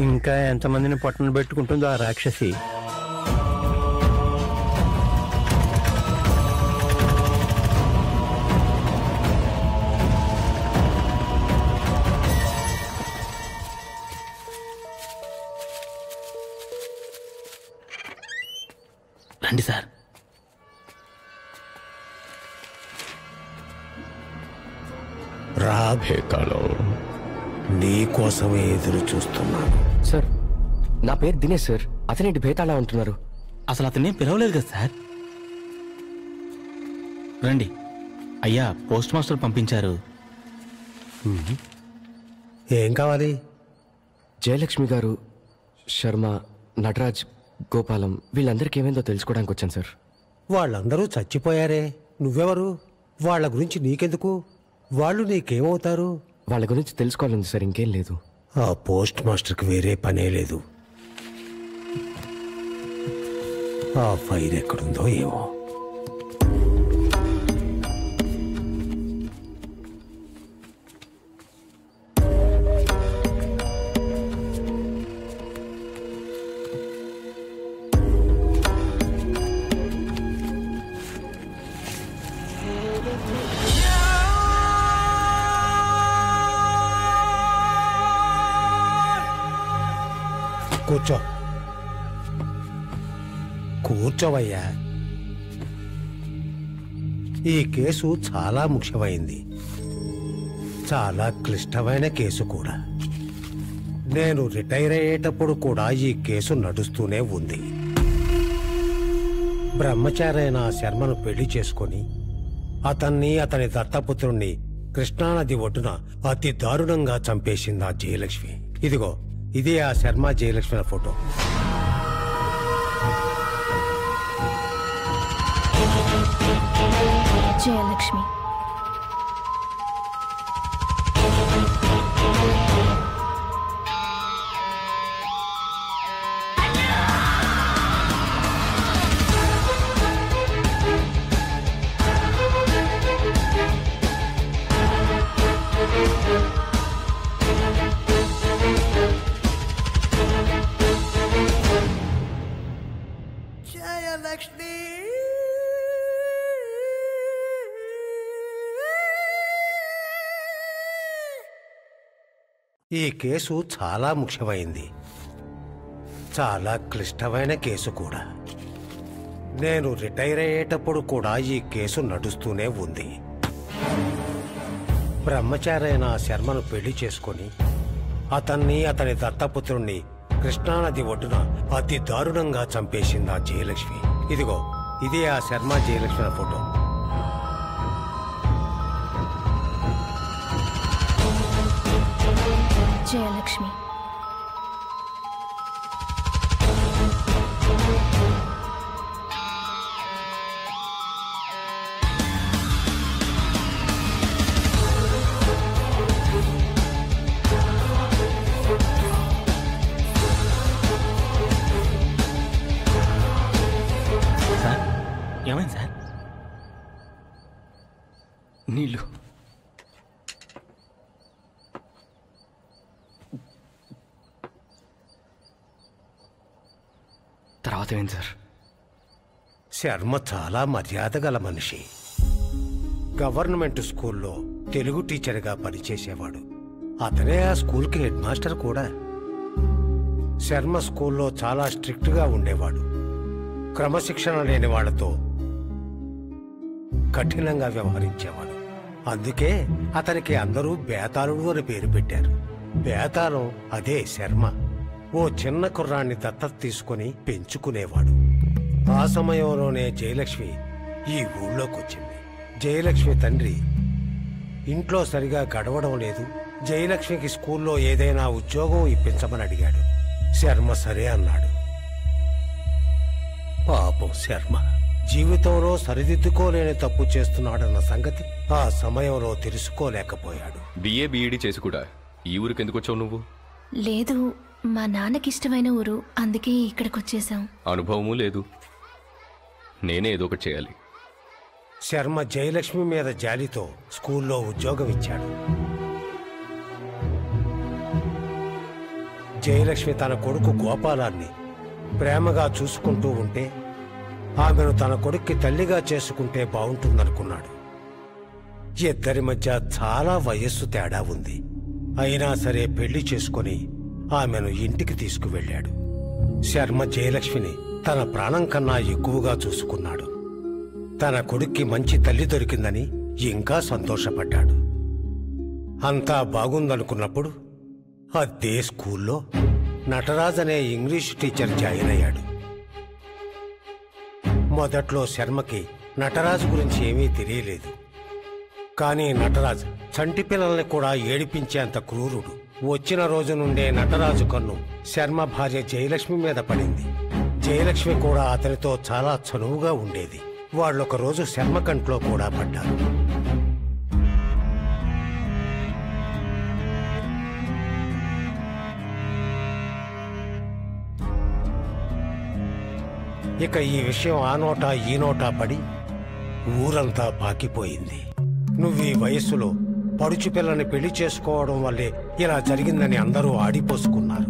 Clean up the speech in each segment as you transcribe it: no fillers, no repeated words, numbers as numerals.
ఇంకా ఎంతమందిని పట్టున పెట్టుకుంటుందో ఆ రాక్షసి. రండి సార్. రాబే కాలం నీకోసమే ఎదురు చూస్తున్నాను. సార్ నా పేరు దినేష్ సార్. అతనేంటి భేతాళ అంటున్నారు? అసలు అతనేం పిలవలేదు కదా సార్. రండి అయ్యా, పోస్ట్ మాస్టర్ పంపించారు. ఏం కావాలి? జయలక్ష్మి గారు, శర్మ, నటరాజ్, గోపాలం వీళ్ళందరికీ ఏమైందో తెలుసుకోవడానికి వచ్చాను సార్. వాళ్ళందరూ చచ్చిపోయారే, నువ్వెవరు? వాళ్ళ గురించి నీకెందుకు? వాళ్ళు నీకేమవుతారు? వాళ్ళ గురించి తెలుసుకోవాలంది సార్, ఇంకేం లేదు. ఆ పోస్ట్ మాస్టర్కి వేరే పనే లేదు. ఆ ఫైర్ ఎక్కడుందో ఏమో. కూర్చో, కూర్చోవయ్యా. ఈ కేసు చాలా ముఖ్యమైంది, చాలా క్లిష్టమైన కేసు కూడా. నేను రిటైర్ అయ్యేటప్పుడు కూడా ఈ కేసు నడుస్తూనే ఉంది. బ్రహ్మచారైన శర్మను పెళ్లి చేసుకొని అతన్ని, అతని దత్తపుత్రుణ్ణి కృష్ణానది ఒడ్డున అతి దారుణంగా చంపేసింది ఆ జయలక్ష్మి. ఇదిగో ఇదే ఆ శర్మ జయలక్ష్మి ఫోటో. జయలక్ష్మి ఈ కేసు చాలా ముఖ్యమైంది, చాలా క్లిష్టమైన కేసు కూడా. నేను రిటైర్ అయ్యేటప్పుడు కూడా ఈ కేసు నడుస్తూనే ఉంది. బ్రహ్మచారైన శర్మను పెళ్లి చేసుకొని అతన్ని, అతని దత్తపుత్రుణ్ణి కృష్ణానది ఒడ్డున అతి దారుణంగా చంపేసింది ఆ జయలక్ష్మి. ఇదిగో ఇదే ఆ శర్మ జయలక్ష్మి ఫోటో. జయలక్ష్మి సార్ ఏమైంది సార్? నీళ్ళు. తర్వాత ఏమైంది సార్? శర్మ చాలా మర్యాద గల మనిషి. గవర్నమెంట్ స్కూల్లో తెలుగు టీచర్గా పనిచేసేవాడు. అతనే ఆ స్కూల్కి హెడ్ మాస్టర్ కూడా. శర్మ స్కూల్లో చాలా స్ట్రిక్ట్గా ఉండేవాడు. క్రమశిక్షణ లేని వాళ్లతో కఠినంగా వ్యవహరించేవాడు. అందుకే అతనికి అందరూ బేతాళుడు అని పేరు పెట్టారు. బేతాళం అదే శర్మ. ఓ చిన్న కుర్రాన్ని దత్తత తీసుకుని పెంచుకునేవాడు. ఆ సమయంలోనే జయలక్ష్మి ఈ ఊళ్ళోకొచ్చింది. జయలక్ష్మి తండ్రి ఇంట్లో సరిగా గడవడం లేదు, జయలక్ష్మికి స్కూల్లో ఏదైనా ఉద్యోగం ఇప్పించమని అడిగాడు. శర్మ సరే అన్నాడు. పాపం శర్మ జీవితంలో సరిదిద్దుకోలేని తప్పు చేస్తున్నాడన్న సంగతి ఆ సమయంలో తెలుసుకోలేకపోయాడు. బిఏ బిఈడి చేసి కూడా ఈ ఊరికి ఎందుకు వచ్చావు నువ్వు? లేదు, మా నాన్నకి ఇష్టమైన ఊరు, అందుకే ఇక్కడికి వచ్చేసాం. అనుభవము లేదు, నేనే ఏదో ఒకటి చేయాలి. శర్మ జయలక్ష్మి మీద జాలితో స్కూల్లో ఉద్యోగం ఇచ్చాడు. జయలక్ష్మి తన కొడుకు గోపాలాన్ని ప్రేమగా చూసుకుంటూ ఉంటే ఆమెను తన కొడుక్కి తల్లిగా చేసుకుంటే బాగుంటుందనుకున్నాడు. ఇద్దరి మధ్య చాలా వయస్సు తేడా ఉంది. అయినా సరే పెళ్లి చేసుకుని ఆమెను ఇంటికి తీసుకువెళ్ళాడు. శర్మ జయలక్ష్మిని తన ప్రాణం కన్నా ఎక్కువగా చూసుకున్నాడు. తన కొడుక్కి మంచి తల్లి దొరికిందని ఇంకా సంతోషపడ్డాడు. అంతా బాగుందనుకున్నప్పుడు అదే స్కూల్లో నటరాజ్ అనే ఇంగ్లీష్ టీచర్ జాయిన్ అయ్యాడు. మొదట్లో శర్మకి నటరాజు గురించి ఏమీ తెలియలేదు. కానీ నటరాజ్ చంటి పిల్లల్ని కూడా ఏడిపించేంత క్రూరుడు. వచ్చిన రోజు నుండే నటరాజు కన్ను శర్మ భార్య జయలక్ష్మి మీద పడింది. జయలక్ష్మి కూడా అతనితో చాలా చనువుగా ఉండేది. వాళ్ళొక రోజు శర్మ కంట్లో కూడా పడ్డారు. ఇక ఈ విషయం ఆ నోటా ఈ నోటా పడి ఊరంతా పాకిపోయింది. నువ్వీ వయస్సులో పడుచు పిల్లని పెళ్లి చేసుకోవడం వల్లే ఇలా జరిగిందని అందరూ ఆడిపోసుకున్నారు.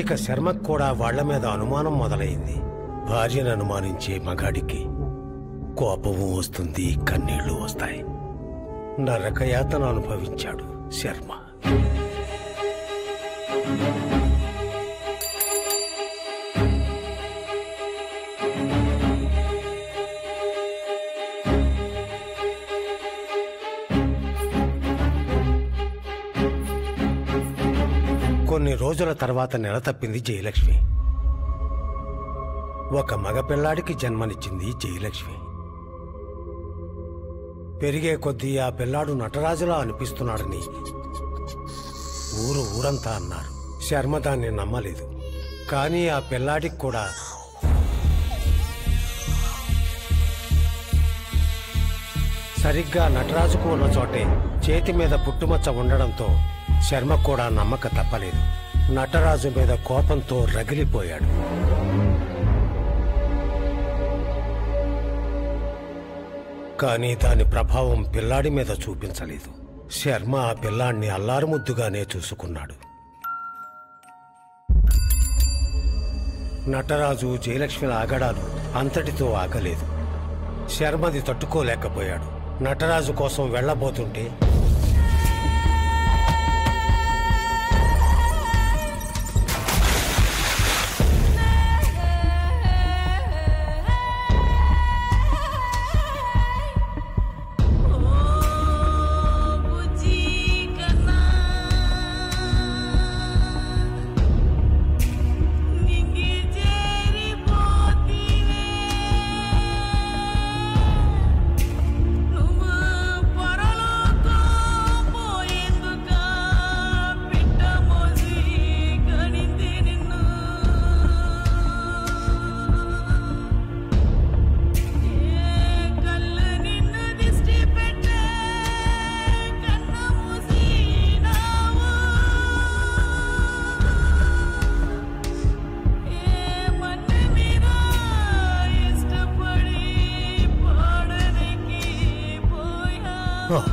ఇక శర్మకు కూడా వాళ్ల మీద అనుమానం మొదలైంది. భార్యను అనుమానించే మగాడికి కోపము వస్తుంది, కన్నీళ్లు వస్తాయి. నరకయాతన అనుభవించాడు శర్మ. కొన్ని రోజుల తర్వాత నెల తప్పింది జయలక్ష్మి. ఒక మగపిల్లాడికి జన్మనిచ్చింది జయలక్ష్మి. పెరిగే కొద్దీ ఆ పిల్లాడు నటరాజులా అనిపిస్తున్నాడని ఊరంతా అన్నారు. శర్మ దాన్ని నమ్మలేదు. కానీ ఆ పిల్లాడికి కూడా సరిగ్గా నటరాజుకు ఉన్న చోటే చేతి మీద పుట్టుమచ్చ ఉండడంతో శర్మ కూడా నమ్మక తప్పలేదు. నటరాజు మీద కోపంతో రగిలిపోయాడు. కానీ దాని ప్రభావం పిల్లాడి మీద చూపించలేదు. శర్మ ఆ పిల్లాడిని అల్లారుముద్దుగానే చూసుకున్నాడు. నటరాజు జయలక్ష్మిల ఆగడాలు అంతటితో ఆగలేదు. శర్మది తట్టుకోలేకపోయాడు. నటరాజు కోసం వెళ్లబోతుంటే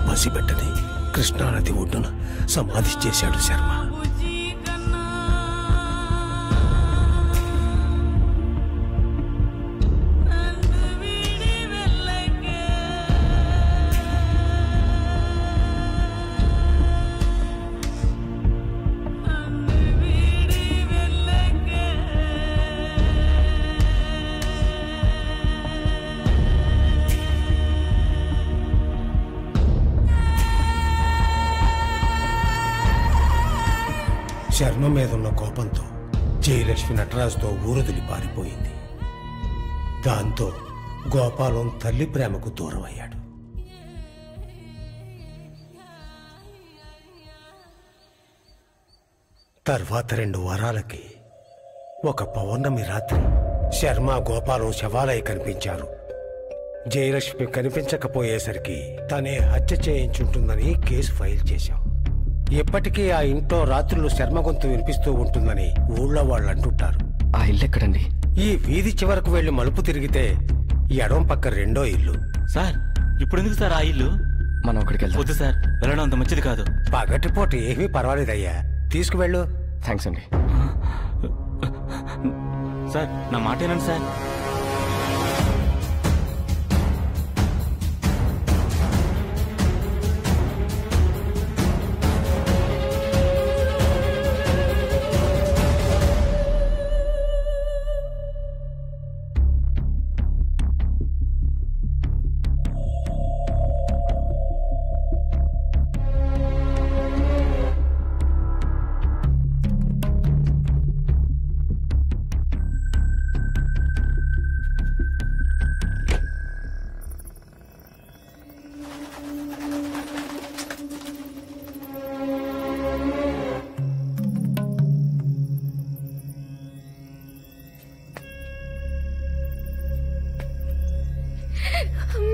పసిబిడ్డని కృష్ణానది ఒడ్డున సమాధి చేశాడు శర్మ. శర్మ మీదున్న కోపంతో జయలక్ష్మి నటరాజుతో ఊరొదిలి పారిపోయింది. దాంతో గోపాలం తల్లి ప్రేమకు దూరమయ్యాడు. తర్వాత 2 వారాలకి ఒక పౌర్ణమి రాత్రి శర్మ గోపాలం శవాలయ కనిపించారు. జయలక్ష్మి కనిపించకపోయేసరికి తనే హత్య చేయించుంటుందని కేసు ఫైల్ చేశాం. ఇప్పటికీ ఆ ఇంట్లో రాత్రులు శర్మ గొంతు వినిపిస్తూ ఉంటుందని ఊళ్ళో వాళ్ళు అంటుంటారు. ఆ ఇల్లు ఎక్కడండి? ఈ వీధి చివరకు వెళ్లి మలుపు తిరిగితే ఎడం పక్క 2వ ఇల్లు. సార్ ఇప్పుడు ఎందుకు సార్ ఆ ఇల్లు? మనం అక్కడికి వెళ్దాం. వద్దు సార్, వెళ్ళడం అంత మంచిది కాదు. పగటిపూట ఏమీ పర్వాలేదయ్యా, తీసుకువెళ్ళు. థ్యాంక్స్ అండి. సార్ నా మాట ఏనండి సార్.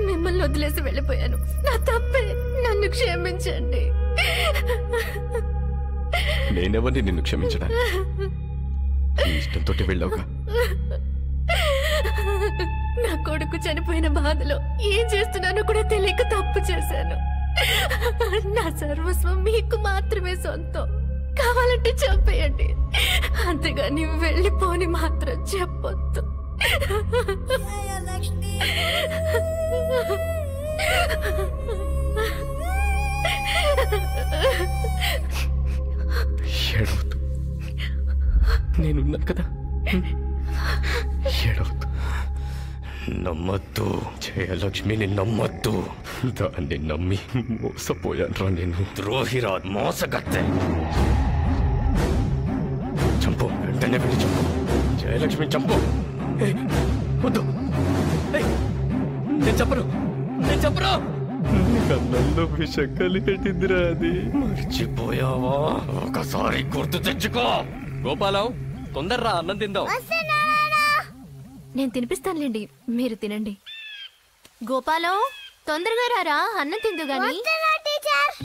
మిమ్మల్ని వదిలేసి వెళ్ళిపోయాను. నా తప్పే, నన్ను క్షమించండి. నేనెవరిని నిన్ను క్షమించడానికి? నీ ఇష్టంతో వెళ్ళావుగా. నా కొడుకు చనిపోయిన బాధలో ఏం చేస్తున్నానో కూడా తెలియక తప్పు చేశాను. నా సర్వస్వం మీకు మాత్రమే సొంతం. కావాలంటే చంపేయండి, అంతేగాని వెళ్ళిపోని మాత్రం చెప్పొద్దు. ఏడవద్దు, నేనున్నాను కదా. ఏడవద్దు. నమ్మద్దు జయలక్ష్మిని, నమ్మద్దు. దాన్ని నమ్మి మోసపోయాను. నేను ద్రోహిరా, మోసగత్తె. చంపు, వెంటనే వెళ్ళి చంపు. జయలక్ష్మి చంపు. వద్దు, నేను చెప్పను, నేను చెప్పను. కన్నంలో విషం కలిగట్టిందిరా, అది మర్చిపోయావా? ఒకసారి గుర్తు తెచ్చుకో. గోపాలం, తొందరరా, అన్నం తిందాం. నేను తినిపిస్తానులేండి, మీరు తినండి. గోపాలం, తొందరగా రారా, అన్నం తిందు గాని.